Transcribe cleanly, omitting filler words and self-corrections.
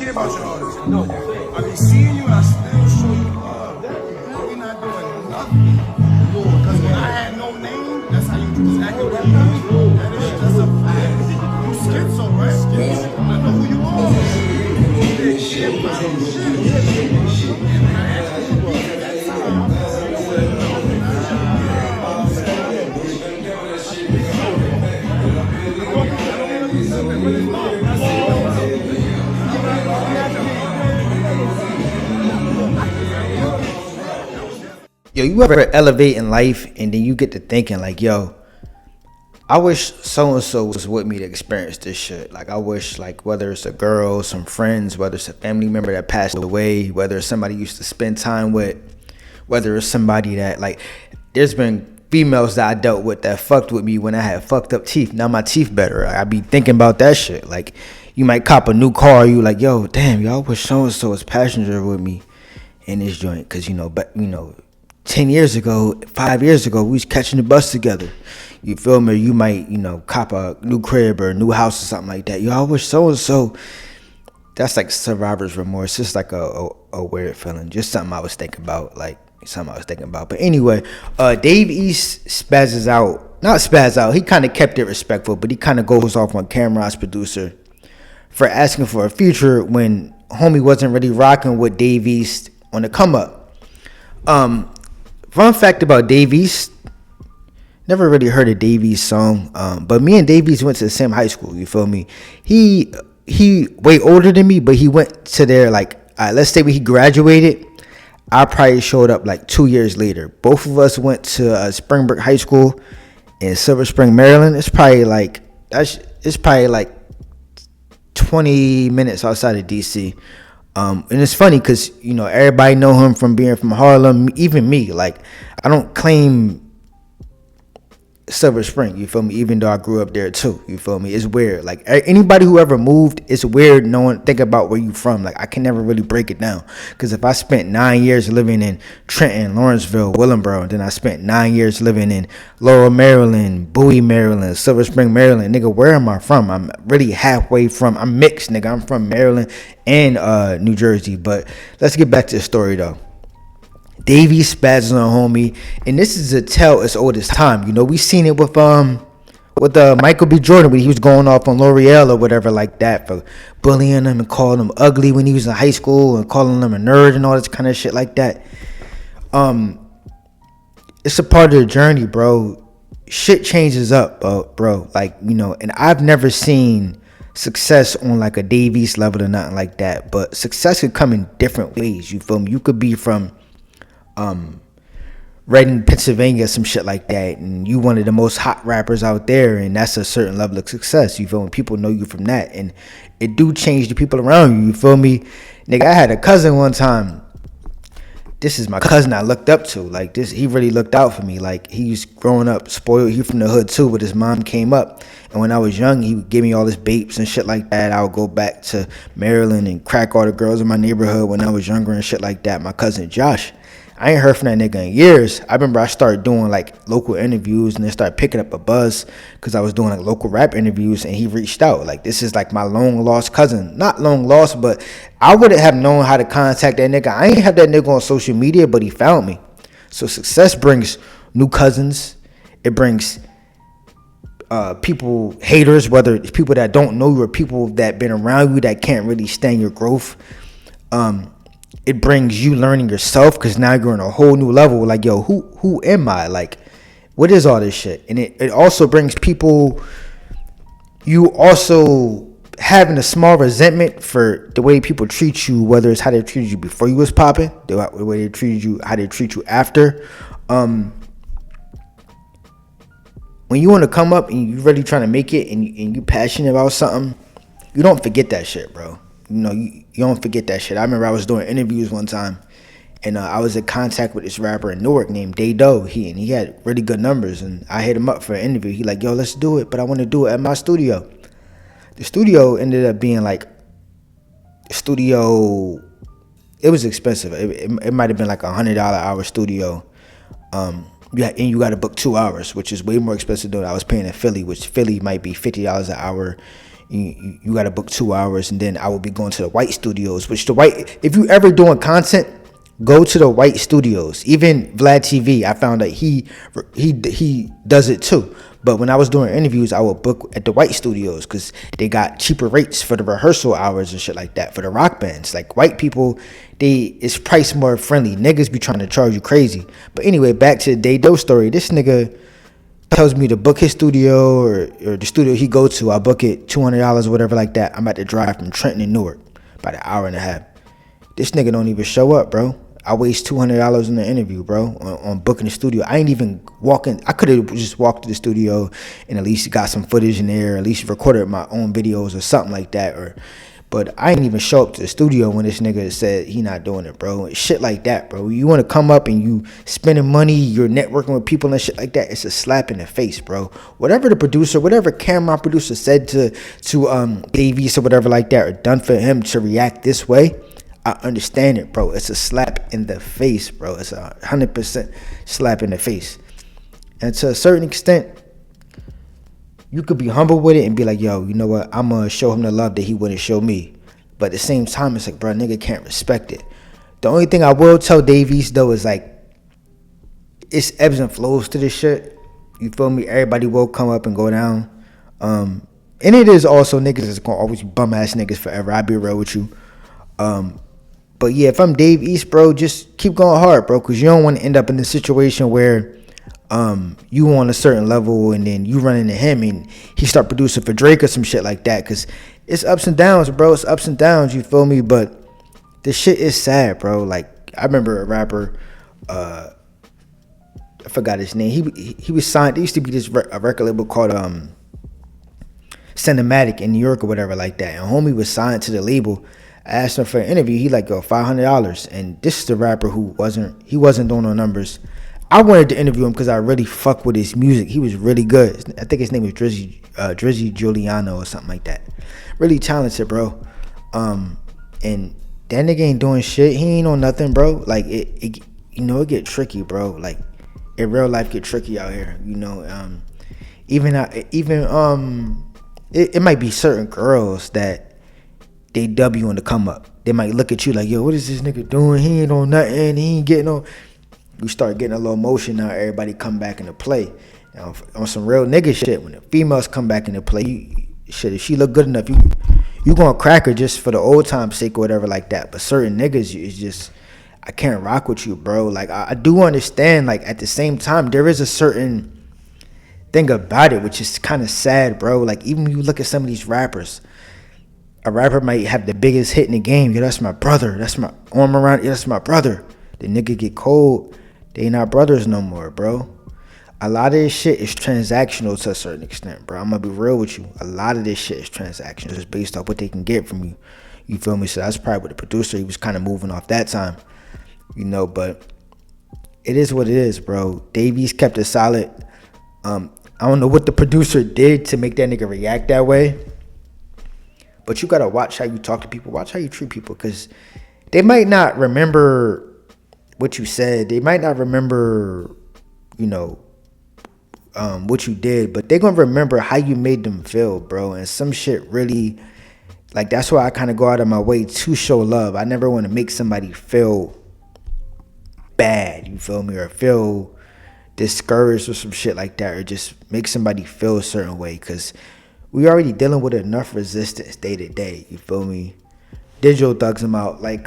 care about your artists. No, I be seeing you and I still show you love. We're not doing nothing. Because when I had no name, that's how you was acting with me. That is just a fact. You Skitzo, right? Skitzo. I know who you are. You did shit, bro. Shit. And I asked you to be at that time. Yo, you ever elevate in life and then you get to thinking like, yo, I wish so-and-so was with me to experience this shit. Like, I wish, like, whether it's a girl, some friends, whether it's a family member that passed away, whether it's somebody you used to spend time with, whether it's somebody that, like, there's been females that I dealt with that fucked with me when I had fucked up teeth. Now my teeth better. I be thinking about that shit. Like, you might cop a new car, you like, yo, damn, y'all wish so-and-so was passenger with me in this joint. Cause, 10 years ago, 5 years ago, we was catching the bus together. You feel me? You might, cop a new crib or a new house or something like that. Yo, I wish so-and-so. That's like survivor's remorse. It's like a weird feeling. Just something I was thinking about. But anyway, Dave East spazzes out. Not spazz out. He kind of kept it respectful, but he kind of goes off on Camron's producer for asking for a feature when homie wasn't really rocking with Dave East on the come up. Fun fact about Dave East, never really heard a Dave East song, but me and Dave East went to the same high school, you feel me? He way older than me, but he went to there like, let's say when he graduated, I probably showed up like 2 years later. Both of us went to Springbrook High School in Silver Spring, Maryland. It's probably like 20 minutes outside of DC. And it's funny because, everybody know him from being from Harlem, even me. Like, I don't claim Silver Spring, you feel me? Even though I grew up there too, you feel me? It's weird. Like, anybody who ever moved, it's weird think about where you from. Like, I can never really break it down. Because if I spent 9 years living in Trenton, Lawrenceville, Willingboro, and then I spent 9 years living in Laurel, Maryland, Bowie, Maryland, Silver Spring, Maryland, nigga, where am I from? I'm really halfway from, I'm mixed, nigga. I'm from Maryland and New Jersey. But let's get back to the story, though. Davey spazzes on homie, and this is a tell as old as time. We seen it with Michael B. Jordan when he was going off on L'Oreal or whatever like that for bullying him and calling him ugly when he was in high school and calling him a nerd and all this kind of shit like that. It's a part of the journey, bro. Shit changes up, bro. Like, and I've never seen success on like a Dave East level or nothing like that, but success could come in different ways. You feel me? You could be from Reading, Pennsylvania, some shit like that, and you one of the most hot rappers out there, and that's a certain level of success. You feel me? People know you from that, and it do change the people around you. You feel me? Nigga, I had a cousin one time. This is my cousin I looked up to. Like, this, he really looked out for me. Like, he was growing up spoiled. He from the hood too, but his mom came up, and when I was young, he would give me all his babes and shit like that. I would go back to Maryland and crack all the girls in my neighborhood when I was younger and shit like that. My cousin Josh. I ain't heard from that nigga in years. I remember I started doing like local interviews and then started picking up a buzz because I was doing like local rap interviews, and he reached out. Like, this is like my long lost cousin. Not long lost, but I wouldn't have known how to contact that nigga. I ain't have that nigga on social media, but he found me. So success brings new cousins. It brings people, haters, whether it's people that don't know you or people that been around you that can't really stand your growth. It brings you learning yourself because now you're on a whole new level. Like, yo, who am I? Like, what is all this shit? And it also brings people, you also having a small resentment for the way people treat you, whether it's how they treated you before you was popping, the way they treated you, how they treat you after. When you want to come up and you really trying to make it and you passionate about something, you don't forget that shit, bro. You don't forget that shit. I remember I was doing interviews one time, and I was in contact with this rapper in Newark named Dado. He had really good numbers, and I hit him up for an interview. He like, yo, let's do it, but I want to do it at my studio. The studio ended up being like, it was expensive. It might have been like $100 hour studio. You got to book 2 hours, which is way more expensive than I was paying in Philly, which Philly might be $50 an hour. you got to book 2 hours, and then I would be going to the white studios, which the white, if you ever doing content, go to the white studios. Even Vlad TV, I found that he does it too. But when I was doing interviews, I would book at the white studios because they got cheaper rates for the rehearsal hours and shit like that for the rock bands. Like white people, it's priced more friendly. Niggas be trying to charge you crazy. But anyway, back to the Day-Do story. This nigga tells me to book his studio or the studio he go to. I book it $200 or whatever like that. I'm about to drive from Trenton to Newark, about an hour and a half. This nigga don't even show up, bro. I waste $200 in the interview, bro, on booking the studio. I ain't even walking. I could have just walked to the studio and at least got some footage in there, at least recorded my own videos or something like that. But I ain't even show up to the studio when this nigga said he not doing it, bro. Shit like that, bro. You want to come up and you spending money, you're networking with people and shit like that. It's a slap in the face, bro. Whatever the producer, whatever Camron producer said to Davies or whatever like that, or done for him to react this way, I understand it, bro. It's a slap in the face, bro. It's 100% slap in the face. And to a certain extent, you could be humble with it and be like, yo, you know what? I'm going to show him the love that he wouldn't show me. But at the same time, it's like, bro, nigga can't respect it. The only thing I will tell Davies, though, is like, it's ebbs and flows to this shit. You feel me? Everybody will come up and go down. And it is also niggas that's going to always be bum-ass niggas forever. I'll be real with you. But yeah, if I'm Dave East, bro, just keep going hard, bro, because you don't want to end up in a situation where you on a certain level and then you run into him and he start producing for Drake or some shit like that, because it's ups and downs, bro. It's ups and downs, you feel me? But the shit is sad, bro. Like, I remember a rapper, I forgot his name. He was signed. There used to be this a record label called Cinematic in New York or whatever like that, and homie was signed to the label. I asked him for an interview. He like, yo, $500. And this is the rapper who wasn't doing no numbers. I wanted to interview him because I really fuck with his music. He was really good. I think his name was Drizzy Giuliano or something like that. Really talented, bro. And that nigga ain't doing shit. He ain't on nothing, bro. Like it it get tricky, bro. Like in real life, get tricky out here. You know, it might be certain girls that they W on the come up. They might look at you like, yo, what is this nigga doing? He ain't on nothing. He ain't getting on. You start getting a little motion now. Everybody come back into play. Now, on some real nigga shit, when the females come back into play, if she look good enough, you gonna crack her just for the old time's sake or whatever like that. But certain niggas, it's just, I can't rock with you, bro. Like, I do understand, like, at the same time, there is a certain thing about it, which is kind of sad, bro. Like, even when you look at some of these rappers, a rapper might have the biggest hit in the game. Yo, that's my brother. That's my arm around. Yeah, that's my brother. The nigga get cold. They not brothers no more, bro. A lot of this shit is transactional to a certain extent, bro. I'm gonna be real with you. A lot of this shit is transactional. It's based off what they can get from you. You feel me? So that's probably what the producer, he was kind of moving off that time. You know, but it is what it is, bro. Davies kept it solid. I don't know what the producer did to make that nigga react that way. But you gotta watch how you talk to people. Watch how you treat people, because they might not remember what you said. They might not remember, what you did, but they're gonna remember how you made them feel, bro. And some shit really, like, that's why I kind of go out of my way to show love. I never want to make somebody feel bad, you feel me, or feel discouraged or some shit like that, or just make somebody feel a certain way, because we already dealing with enough resistance day to day, you feel me? Digital thugs them out, like